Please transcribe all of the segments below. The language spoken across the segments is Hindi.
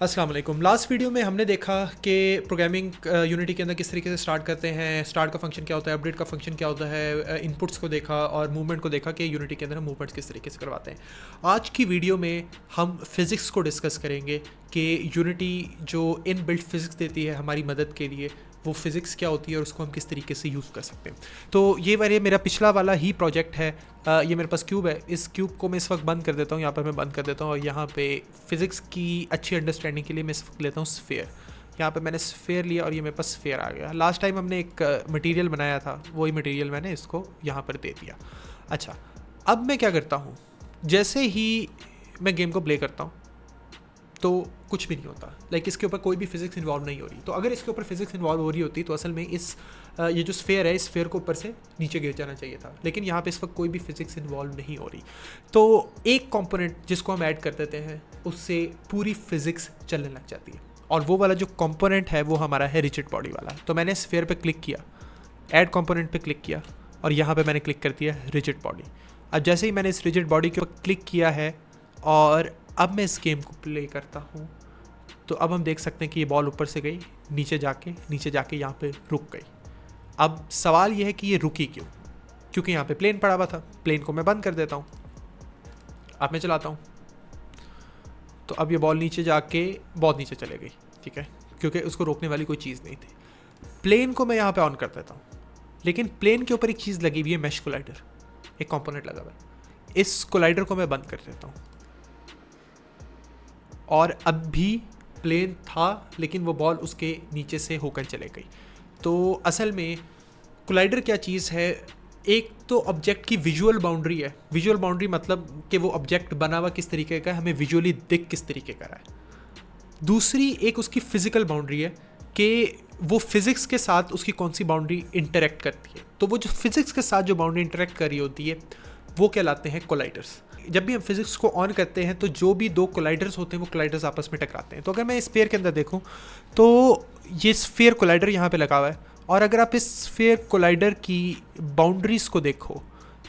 अस्सलाम वालेकुम। लास्ट वीडियो में हमने देखा कि प्रोग्रामिंग यूनिटी के अंदर किस तरीके से स्टार्ट करते हैं, स्टार्ट का फंक्शन क्या होता है, अपडेट का फंक्शन क्या होता है, इनपुट्स को देखा और मूवमेंट को देखा कि यूनिटी के अंदर हम मूवमेंट्स किस तरीके से करवाते हैं। आज की वीडियो में हम फिज़िक्स को डिस्कस करेंगे कि यूनिटी जो इन बिल्ट फिज़िक्स देती है हमारी मदद के लिए, वो फिज़िक्स क्या होती है और उसको हम किस तरीके से यूज़ कर सकते हैं। तो ये मेरा पिछला वाला ही प्रोजेक्ट है। ये मेरे पास क्यूब है। इस क्यूब को मैं इस वक्त बंद कर देता हूँ, यहाँ पर मैं बंद कर देता हूँ और यहाँ पे फ़िज़िक्स की अच्छी अंडरस्टैंडिंग के लिए मैं इस वक्त लेता हूँ स्फेयर। यहाँ पे मैंने स्फेयर लिया और ये मेरे पास स्फेयर आ गया। लास्ट टाइम हमने एक मटेरियल बनाया था, वही मटेरियल मैंने इसको यहाँ पर दे दिया। अच्छा, अब मैं क्या करता हूँ, जैसे ही मैं गेम को प्ले करता हूँ तो कुछ भी नहीं होता। इसके ऊपर कोई भी फिज़िक्स इन्वॉल्व नहीं हो रही। तो अगर इसके ऊपर फिज़िक्स इन्वॉल्व हो रही होती तो असल में ये जो स्फेयर है, इस स्फेयर को ऊपर से नीचे गिर जाना चाहिए था, लेकिन यहाँ पे इस वक्त कोई भी फिज़िक्स इन्वॉल्व नहीं हो रही। तो एक कंपोनेंट जिसको हम ऐड कर देते हैं, उससे पूरी फिज़िक्स चलने लग जाती है। और वो वाला जो कंपोनेंट है वो हमारा है रिजिड बॉडी वाला। तो मैंने स्फेयर पे क्लिक किया, ऐड कंपोनेंट पे क्लिक किया और यहाँ पे मैंने क्लिक कर दिया रिजिड बॉडी। अब जैसे ही मैंने इस रिजिड बॉडी के ऊपर क्लिक किया है और अब मैं इस गेम को प्ले करता हूँ, तो अब हम देख सकते हैं कि ये बॉल ऊपर से गई, नीचे जाके यहाँ पे रुक गई। अब सवाल ये है कि ये रुकी क्यों? क्योंकि यहाँ पे प्लेन पड़ा हुआ था। प्लेन को मैं बंद कर देता हूँ, अब मैं चलाता हूँ, तो अब ये बॉल नीचे जाके बहुत नीचे चले गई, ठीक है, क्योंकि उसको रोकने वाली कोई चीज़ नहीं थी। प्लेन को मैं यहाँ पे ऑन कर देता हूँ, लेकिन प्लेन के ऊपर एक चीज़ लगी हुई है, मैश कोलाइडर, एक कंपोनेंट लगा हुआ है। इस कोलाइडर को मैं बंद कर देता हूँ और अब भी प्लेन था, लेकिन वो बॉल उसके नीचे से होकर चले गई। तो असल में कोलाइडर क्या चीज़ है? एक तो ऑब्जेक्ट की विजुअल बाउंड्री है। विजुअल बाउंड्री मतलब कि वो ऑब्जेक्ट बना हुआ किस तरीके का है, हमें विजुअली दिख किस तरीके का रहा है। दूसरी एक उसकी फ़िज़िकल बाउंड्री है कि वो फिज़िक्स के साथ उसकी कौन सी बाउंड्री इंटरेक्ट करती है। तो वो जो फिज़िक्स के साथ जो बाउंड्री इंटरेक्ट कर रही होती है वो कहलाते हैं कोलाइडर्स। जब भी हम फिज़िक्स को ऑन करते हैं तो जो भी दो कोलाइडर्स होते हैं वो कोलाइडर्स आपस में टकराते हैं। तो अगर मैं इस स्फीयर के अंदर देखूं तो ये स्फीयर कोलाइडर यहाँ पे लगा हुआ है, और अगर आप इस स्फीयर कोलाइडर की बाउंड्रीज़ को देखो,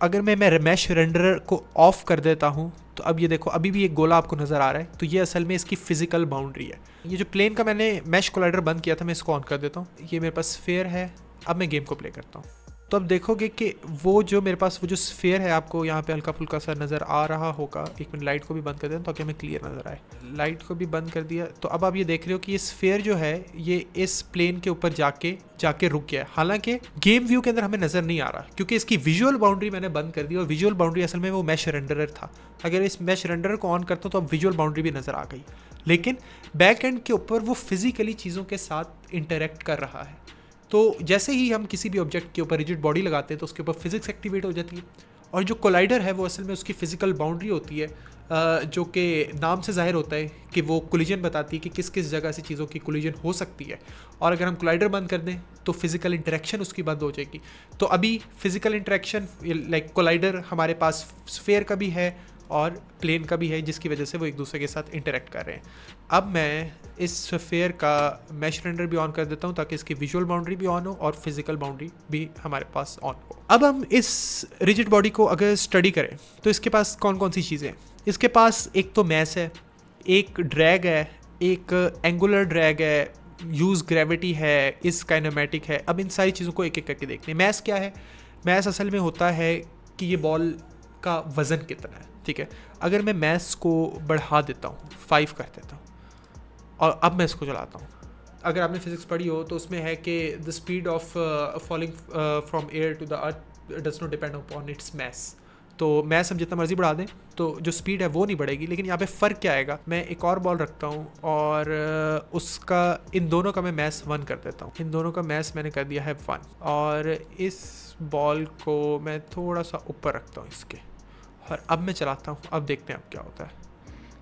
अगर मैं मैश रेंडरर को ऑफ कर देता हूँ तो अब ये देखो, अभी भी एक गोला आपको नज़र आ रहा है। तो ये असल में इसकी फ़िज़िकल बाउंड्री है। ये जो प्लेन का मैंने मैश कोलाइडर बंद किया था, मैं इसको ऑन कर देता हूँ। ये मेरे पास स्फीयर है। अब मैं गेम को प्ले करता हूँ तो अब देखोगे कि वो जो मेरे पास वो जो स्फीयर है, आपको यहाँ पे हल्का फुल्का सा नज़र आ रहा होगा। एक मिनट, लाइट को भी बंद कर दें ताकि हमें क्लियर नज़र आए। लाइट को भी बंद कर दिया तो अब आप ये देख रहे हो कि ये स्फीयर जो है ये इस प्लेन के ऊपर जाके रुक गया है। हालांकि गेम व्यू के अंदर हमें नज़र नहीं आ रहा क्योंकि इसकी विजुअल बाउंड्री मैंने बंद कर दी, और विजुअल बाउंड्री असल में वो मैश रेंडरर था। अगर इस मैश रेंडरर को ऑन करता हूँ तो अब विजुअल बाउंड्री भी नज़र आ गई, लेकिन बैक एंड के ऊपर वो फिज़िकली चीज़ों के साथ इंटरेक्ट कर रहा है। तो जैसे ही हम किसी भी ऑब्जेक्ट के ऊपर रिजिड बॉडी लगाते हैं तो उसके ऊपर फिज़िक्स एक्टिवेट हो जाती है, और जो कोलाइडर है वो असल में उसकी फ़िज़िकल बाउंड्री होती है, जो कि नाम से ज़ाहिर होता है कि वो कोलिजन बताती है कि किस किस जगह से चीज़ों की कोलिजन हो सकती है। और अगर हम कोलाइडर बंद कर दें तो फिज़िकल इंटरेक्शन उसकी बंद हो जाएगी। तो अभी फ़िज़िकल इंटरेक्शन कोलाइडर हमारे पास स्फेयर का भी है और प्लेन का भी है, जिसकी वजह से वो एक दूसरे के साथ इंटरेक्ट कर रहे हैं। अब मैं इस स्फीयर का मैश रेंडर भी ऑन कर देता हूँ ताकि इसकी विजुअल बाउंड्री भी ऑन हो और फिज़िकल बाउंड्री भी हमारे पास ऑन हो। अब हम इस रिजिड बॉडी को अगर स्टडी करें तो इसके पास कौन कौन सी चीज़ें हैं? इसके पास एक तो मैस है, एक ड्रैग है, एक एंगुलर ड्रैग है, यूज़ ग्रेविटी है, इस काइनेमेटिक है। अब इन सारी चीज़ों को एक एक करके देखते हैं। मैस क्या है? मैस असल में होता है कि ये बॉल का वज़न कितना है, ठीक है। अगर मैं मैस को बढ़ा देता हूँ, 5 कर देता हूँ, और अब मैं इसको चलाता हूँ। अगर आपने फिज़िक्स पढ़ी हो तो उसमें है कि the speed of falling from air to the earth does not depend upon its mass. तो मैस हम जितना मर्जी बढ़ा दें तो जो स्पीड है वो नहीं बढ़ेगी, लेकिन यहाँ पे फ़र्क क्या आएगा? मैं एक और बॉल रखता हूँ और उसका इन दोनों का मैं मैस 1 कर देता हूँ। इन दोनों का मैस मैंने कर दिया है 1, और इस बॉल को मैं थोड़ा सा ऊपर रखता हूँ इसके, और अब मैं चलाता हूँ। अब देखते हैं अब क्या होता है।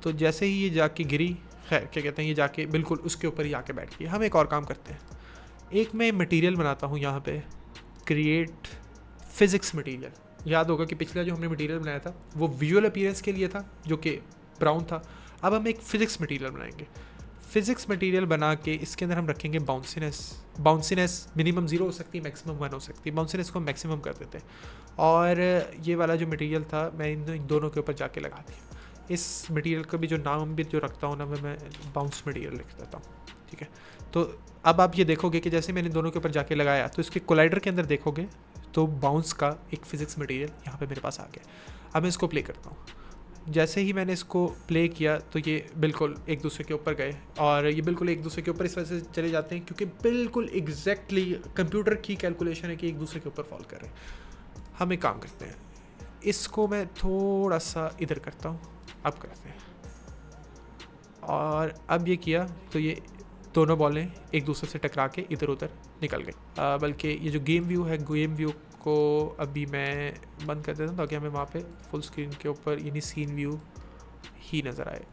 तो जैसे ही ये जाके गिरी, खैर क्या कहते हैं, ये जाके बिल्कुल उसके ऊपर ही आके बैठ गई। हम एक और काम करते हैं, एक मैं मटेरियल बनाता हूँ यहाँ पे, क्रिएट फिज़िक्स मटेरियल। याद होगा कि पिछला जो हमने मटेरियल बनाया था वो विजुअल अपीयरेंस के लिए था, जो कि ब्राउन था। अब हम एक फ़िज़िक्स मटेरियल बनाएंगे। फ़िज़िक्स मटेरियल बना के इसके अंदर हम रखेंगे बाउंसीनेस मिनिमम 0 हो सकती है, मैक्सिमम 1 हो सकती है। बाउंसीनेस को मैक्सिमम कर देते हैं, और ये वाला जो मटेरियल था मैं इन दोनों के ऊपर जाके लगा दिया। इस मटेरियल का भी जो नाम भी जो रखता हूँ ना मैं बाउंस मटेरियल लिख देता हूँ, ठीक है। तो अब आप ये देखोगे कि जैसे मैंने दोनों के ऊपर जाके लगाया तो इसके कोलाइडर के अंदर देखोगे तो बाउंस का एक फिजिक्स मटेरियल यहाँ पे मेरे पास आ गया। अब मैं इसको प्ले करता हूँ। जैसे ही मैंने इसको प्ले किया तो ये बिल्कुल एक दूसरे के ऊपर गए, और ये बिल्कुल एक दूसरे के ऊपर इस वजह से चले जाते हैं क्योंकि बिल्कुल एग्जैक्टली कंप्यूटर की कैलकुलेशन है कि एक दूसरे के ऊपर फॉल कर रहे हैं। हम एक काम करते हैं, इसको मैं थोड़ा सा इधर करता हूँ, अब करते हैं, और अब ये किया तो ये दोनों बॉलें एक दूसरे से टकरा के इधर उधर निकल गई। बल्कि ये जो गेम व्यू है, गेम व्यू को अभी मैं बंद कर देता हूँ ताकि हमें वहाँ पे फुल स्क्रीन के ऊपर यानी सीन व्यू ही नज़र आए।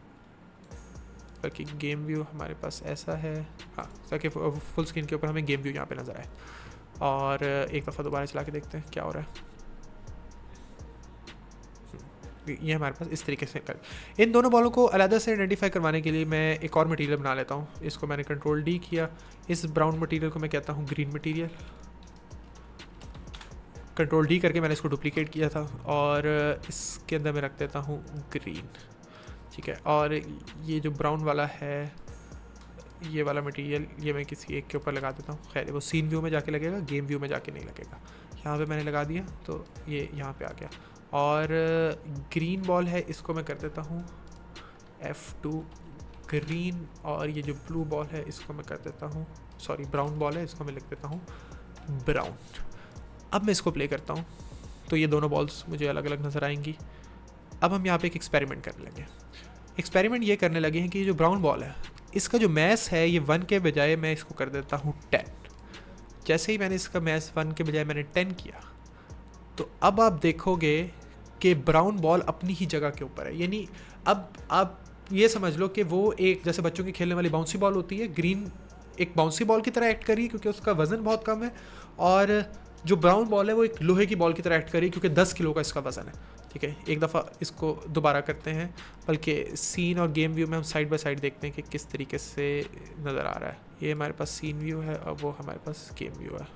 बल्कि गेम व्यू हमारे पास ऐसा है, हाँ, ताकि फुल स्क्रीन के ऊपर हमें गेम व्यू यहाँ पे नज़र आए। और एक दफ़ा दोबारा चला के देखते हैं क्या हो रहा है। ये हमारे पास इस तरीके से कर। इन दोनों बॉलों को अलग से आइडेंटिफाई करवाने के लिए मैं एक और मटेरियल बना लेता हूँ। इसको मैंने कंट्रोल डी किया, इस ब्राउन मटेरियल को मैं कहता हूँ ग्रीन मटेरियल। कंट्रोल डी करके मैंने इसको डुप्लीकेट किया था और इसके अंदर मैं रख देता हूँ ग्रीन, ठीक है। और ये जो ब्राउन वाला है, ये वाला मटेरियल, ये मैं किसी एक के ऊपर लगा देता हूँ। खैर वो सीन व्यू में जाके लगेगा, गेम व्यू में जाके नहीं लगेगा। यहाँ पे मैंने लगा दिया तो ये यहाँ पे आ गया। और ग्रीन बॉल है, इसको मैं कर देता हूँ F2 ग्रीन, और ये जो ब्लू बॉल है इसको मैं कर देता हूँ, सॉरी ब्राउन बॉल है, इसको मैं लिख देता हूँ ब्राउन। अब मैं इसको प्ले करता हूँ तो ये दोनों बॉल्स मुझे अलग अलग नज़र आएंगी। अब हम यहाँ पे एक एक्सपेरिमेंट करने लगे। एक्सपेरिमेंट ये करने लगे हैं कि ये जो ब्राउन बॉल है इसका जो मैस है ये 1 के बजाय मैं इसको कर देता हूँ 10। जैसे ही मैंने इसका मैस 1 के बजाय मैंने 10 किया तो अब आप देखोगे कि ब्राउन बॉल अपनी ही जगह के ऊपर है। यानी अब आप ये समझ लो कि वो एक जैसे बच्चों की खेलने वाली बाउंसी बॉल होती है, ग्रीन एक बाउंसी बॉल की तरह एक्ट करी क्योंकि उसका वज़न बहुत कम है, और जो ब्राउन बॉल है वो एक लोहे की बॉल की तरह एक्ट करी क्योंकि 10 किलो का इसका वज़न है, ठीक है। एक दफ़ा इसको दोबारा करते हैं, बल्कि सीन और गेम व्यू में हम साइड बाय साइड देखते हैं कि किस तरीके से नज़र आ रहा है। ये हमारे पास सीन व्यू है और वो हमारे पास गेम व्यू है।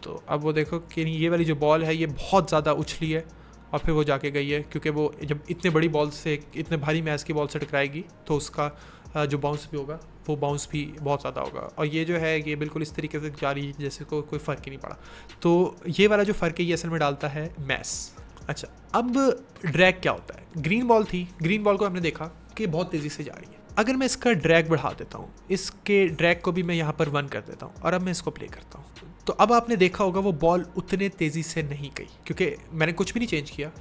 तो अब वो देखो कि ये वाली जो बॉल है ये बहुत ज़्यादा उछली है और फिर वो जाके गई है, क्योंकि वो जब इतने बड़ी बॉल से, इतने भारी मैच की बॉल से टकराएगी तो उसका जो बाउंस भी होगा वो बाउंस भी बहुत ज़्यादा होगा। और ये जो है ये बिल्कुल इस तरीके से जा रही है जैसे कोई फ़र्क ही नहीं पड़ा। तो ये वाला जो फ़र्क है ये असल में डालता है मैस। अच्छा, अब ड्रैग क्या होता है? ग्रीन बॉल थी, ग्रीन बॉल को हमने देखा कि बहुत तेज़ी से जा रही है। अगर मैं इसका ड्रैग बढ़ा देता हूँ, इसके ड्रैग को भी मैं यहाँ पर 1 कर देता हूँ और अब मैं इसको प्ले करता हूँ, तो अब आपने देखा होगा वो बॉल उतने तेज़ी से नहीं गई क्योंकि मैंने कुछ भी नहीं चेंज किया,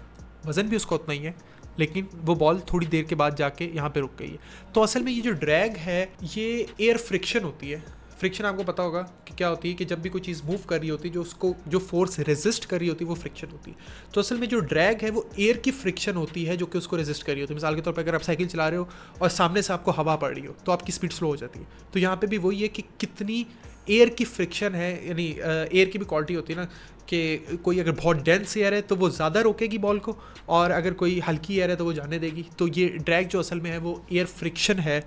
वज़न भी उसका उतना ही है, लेकिन वो बॉल थोड़ी देर के बाद जाके यहाँ पे रुक गई है। तो असल में ये जो ड्रैग है ये एयर फ्रिक्शन होती है। फ्रिक्शन आपको पता होगा कि क्या होती है कि जब भी कोई चीज़ मूव कर रही होती है जो उसको जो फोर्स रेजिस्ट कर रही होती है वो फ्रिक्शन होती है। तो असल में जो ड्रैग है वो एयर की फ्रिक्शन होती है जो कि उसको रेजिस्ट कर रही होती है। मिसाल के तौर पर अगर आप साइकिल चला रहे हो और सामने से आपको हवा पड़ रही हो तो आपकी स्पीड स्लो हो जाती है। तो यहाँ पर भी वही है कि कितनी एयर की फ्रिक्शन है, यानी एयर की भी क्वालिटी होती है ना कि कोई अगर बहुत डेंस एयर है तो वो ज़्यादा रोकेगी बॉल को, और अगर कोई हल्की एयर है तो वो जाने देगी। तो ये ड्रैग जो असल में है वो एयर फ्रिक्शन है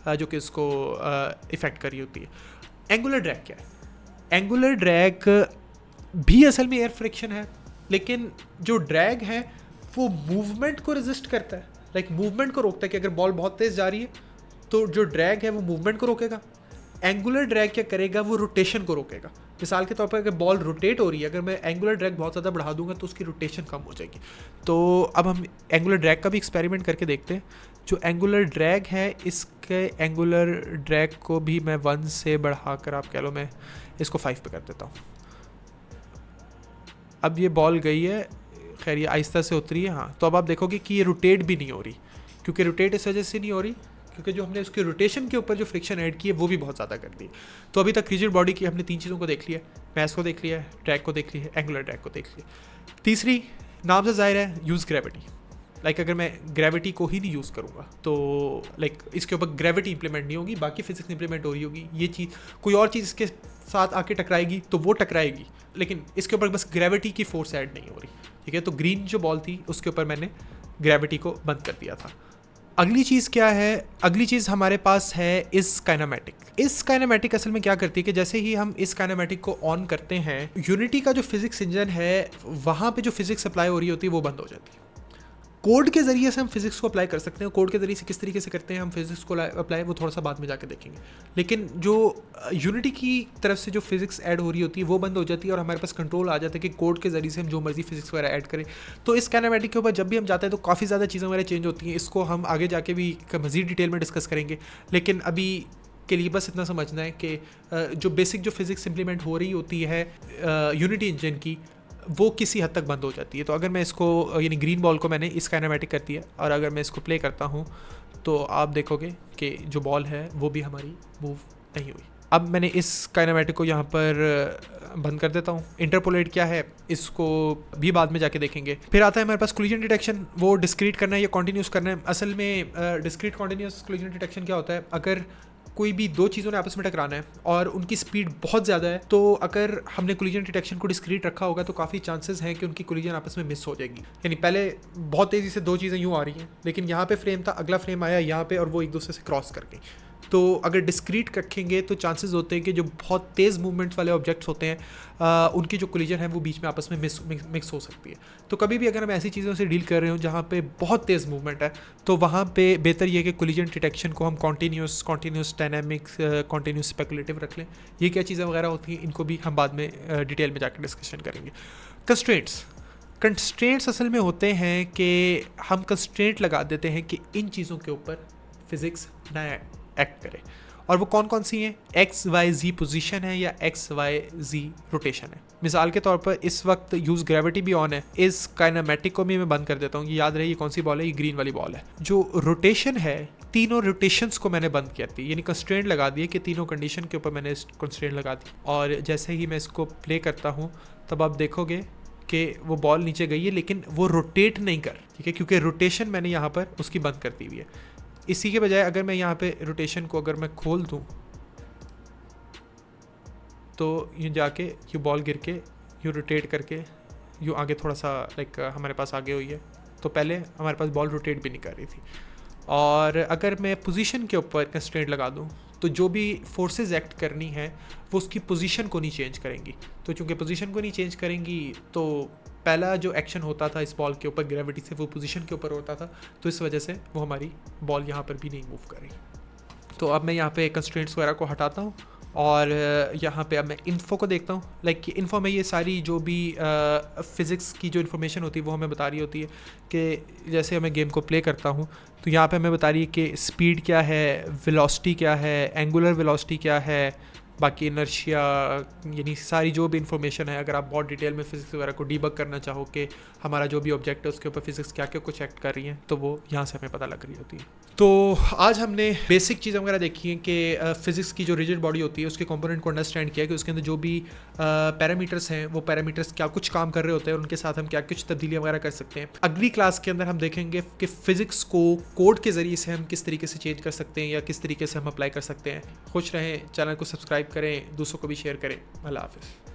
जो कि इसको इफ़ेक्ट कर रही होती है। एंगुलर ड्रैग क्या है? एंगुलर ड्रैग भी असल में एयर फ्रिक्शन है, लेकिन जो ड्रैग है वो मूवमेंट को रेजिस्ट करता है, लाइक मूवमेंट को रोकता है कि अगर बॉल बहुत तेज़ जा रही है तो जो ड्रैग है वो मूवमेंट को रोकेगा। एंगुलर ड्रैग क्या करेगा? वो रोटेशन को रोकेगा। मिसाल के तौर पर अगर बॉल रोटेट हो रही है, अगर मैं एंगुलर ड्रैग बहुत ज़्यादा बढ़ा दूंगा तो उसकी रोटेशन कम हो जाएगी। तो अब हम एंगुलर ड्रैग का भी एक्सपेरिमेंट करके देखते हैं। जो एंगुलर ड्रैग है इसके एंगुलर ड्रैग को भी मैं 1 से बढ़ाकर आप कह लो मैं इसको 5 पे कर देता हूँ। अब ये बॉल गई है, खैर ये आहिस्ता से उतरी है, हाँ। तो अब आप देखोगे कि ये रोटेट भी नहीं हो रही, क्योंकि रोटेट इस वजह से नहीं हो रही क्योंकि जो हमने उसके रोटेशन के ऊपर जो फ्रिक्शन ऐड की है वो भी बहुत ज़्यादा कर दी। तो अभी तक रिजिड बॉडी की हमने 3 चीज़ों को देख लिया, मैस को देख लिया है, ड्रैग को देख लिया है, एंगुलर ड्रैग को देख लिया। तीसरी नाम से जाहिर है यूज़ ग्रेविटी। लाइक अगर मैं ग्रेविटी को ही नहीं यूज़ करूँगा तो लाइक इसके ऊपर ग्रेविटी इंप्लीमेंट नहीं होगी, बाकी फिजिक्स इंप्लीमेंट हो रही होगी। ये चीज़ कोई और चीज़ इसके साथ आके टकराएगी तो वो टकराएगी, लेकिन इसके ऊपर बस ग्रेविटी की फोर्स ऐड नहीं हो रही, ठीक है। तो ग्रीन जो बॉल थी उसके ऊपर मैंने ग्रेविटी को बंद कर दिया था। अगली चीज़ क्या है? अगली चीज़ हमारे पास है इस काइनेमैटिक। इस काइनेमैटिक असल में क्या करती है कि जैसे ही हम इस काइनेमैटिक को ऑन करते हैं, यूनिटी का जो फिज़िक्स इंजन है वहाँ पे जो फिज़िक्स सप्लाई हो रही होती है वो बंद हो जाती है। कोड के ज़रिए से हम फिज़िक्स को अप्लाई कर सकते हैं। कोड के ज़रिए से किस तरीके से करते हैं हम फिज़िक्स को अप्लाई, वो थोड़ा सा बाद में जाके देखेंगे। लेकिन जो यूनिटी की तरफ से जो फिज़िक्स ऐड हो रही होती है वो बंद हो जाती है और हमारे पास कंट्रोल आ जाता है कि कोड के ज़रिए से हम जो मर्जी फिज़िक्स वगैरह ऐड करें। तो इस काइनेमैटिक के ऊपर जब भी हम जाते हैं तो काफ़ी ज़्यादा चीज़ें वगैरह चेंज होती हैं। इसको हम आगे जाके भी मज़ीद डिटेल में डिस्कस करेंगे, लेकिन अभी के लिए बस इतना समझना है कि जो बेसिक जो फिज़िक्स इम्प्लीमेंट हो रही होती है यूनिटी इंजन की, वो किसी हद तक बंद हो जाती है। तो अगर मैं इसको यानी ग्रीन बॉल को मैंने इस काइनेमैटिक कर दिया और अगर मैं इसको प्ले करता हूँ तो आप देखोगे कि जो बॉल है वो भी हमारी मूव नहीं हुई। अब मैंने इस काइनेमैटिक को यहाँ पर बंद कर देता हूँ। इंटरपोलेट क्या है इसको भी बाद में जाके देखेंगे। फिर आता है हमारे पास कोलिजन डिटेक्शन, वो डिस्क्रीट करना है या कॉन्टीन्यूस करना है। असल में डिस्क्रीट कॉन्टीन्यूस कोलिजन डिटेक्शन क्या होता है, अगर कोई भी दो चीज़ों ने आपस में टकराना है और उनकी स्पीड बहुत ज़्यादा है, तो अगर हमने कोलिजन डिटेक्शन को डिस्क्रीट रखा होगा तो काफ़ी चांसेस हैं कि उनकी कोलिजन आपस में मिस हो जाएगी। यानी पहले बहुत तेज़ी से दो चीज़ें यूँ आ रही हैं, लेकिन यहाँ पे फ्रेम था, अगला फ्रेम आया यहाँ पे और वो एक दूसरे से क्रॉस कर गई। तो अगर डिस्क्रीट रखेंगे तो चांसेस होते हैं कि जो बहुत तेज़ मूवमेंट्स वाले ऑब्जेक्ट्स होते हैं उनकी जो कोलिजन है वो बीच में आपस में मिक्स हो सकती है। तो कभी भी अगर हम ऐसी चीज़ों से डील कर रहे हो जहाँ पे बहुत तेज़ मूवमेंट है तो वहाँ पे बेहतर ये है कि कोलिजन डिटेक्शन को हम कॉन्टीन्यूस डायनामिक्स, कॉन्टीन्यूस स्पेकुलेटिव रख लें। ये क्या चीज़ें वगैरह होती हैं इनको भी हम बाद में डिटेल में जाकर डिस्कशन करेंगे। कंस्ट्रेंट्स असल में होते हैं कि हम कंस्ट्रेंट लगा देते हैं कि इन चीज़ों के ऊपर फिज़िक्स ना एक्ट करे, और वो कौन कौन सी हैं, एक्स वाई जी पोजीशन है या एक्स वाई जी रोटेशन है। मिसाल के तौर पर इस वक्त यूज़ ग्रेविटी भी ऑन है, इस काइनेमैटिक को भी मैं बंद कर देता हूँ। याद रहे ये कौन सी बॉल है, ये ग्रीन वाली बॉल है। जो रोटेशन है, तीनों रोटेशंस को मैंने बंद किया थी, यानी कंस्ट्रेंट लगा दिए कि तीनों कंडीशन के ऊपर मैंने कंस्ट्रेंट लगा दी। और जैसे ही मैं इसको प्ले करता हूँ तब आप देखोगे कि वो बॉल नीचे गई है लेकिन वो रोटेट नहीं कर, ठीक है, क्योंकि रोटेशन मैंने यहाँ पर उसकी बंद कर दी हुई है। इसी के बजाय अगर मैं यहाँ पे रोटेशन को अगर मैं खोल दूँ तो यूँ जाके यूँ बॉल गिर के यूँ रोटेट करके यूँ आगे थोड़ा सा लाइक हमारे पास आगे हुई है। तो पहले हमारे पास बॉल रोटेट भी नहीं कर रही थी। और अगर मैं पोजीशन के ऊपर कंस्ट्रेंट लगा दूँ तो जो भी फोर्सेस एक्ट करनी है वो उसकी पोजीशन को नहीं चेंज करेंगी। तो चूँकि पोजीशन को नहीं चेंज करेंगी तो पहला जो एक्शन होता था इस बॉल के ऊपर ग्रेविटी से वो पोजीशन के ऊपर होता था, तो इस वजह से वो हमारी बॉल यहाँ पर भी नहीं मूव करेगी। तो अब मैं यहाँ पे कंस्ट्रेंट्स वगैरह को हटाता हूँ और यहाँ पे अब मैं इन्फो को देखता हूँ। लाइक इन्फो में ये सारी जो भी फ़िज़िक्स की जो इन्फॉर्मेशन होती है वो हमें बता रही होती है कि जैसे मैं गेम को प्ले करता हूँ तो यहाँ पे हमें बता रही है कि स्पीड क्या है, वेलोसिटी क्या है, एंगुलर वेलोसिटी क्या है, बाकी इनर्शिया, यानी सारी जो भी इन्फॉर्मेशन है। अगर आप बहुत डिटेल में फिज़िक्स वगैरह को डीबग करना चाहो कि हमारा जो भी ऑब्जेक्ट है उसके ऊपर फिज़िक्स क्या क्या कुछ एक्ट कर रही हैं तो वो यहाँ से हमें पता लग रही होती है। तो आज हमने बेसिक चीज़ें वगैरह देखी हैं कि फ़िज़िक्स की जो रिजिड बॉडी होती है उसके कंपोनेंट को अंडरस्टैंड किया कि उसके अंदर जो भी पैरामीटर्स हैं वो पैरामीटर्स क्या कुछ काम कर रहे होते हैं और उनके साथ हम क्या कुछ तब्दीलियाँ वगैरह कर सकते हैं। अगली क्लास के अंदर हम देखेंगे कि फ़िज़िक्स को कोड के ज़रिए से हम किस तरीके से चेंज कर सकते हैं या किस तरीके से हम अप्लाई कर सकते हैं। खुश रहें, चैनल को सब्सक्राइब करें, दूसरों को भी शेयर करें। अल्लाह हाफ़िज़।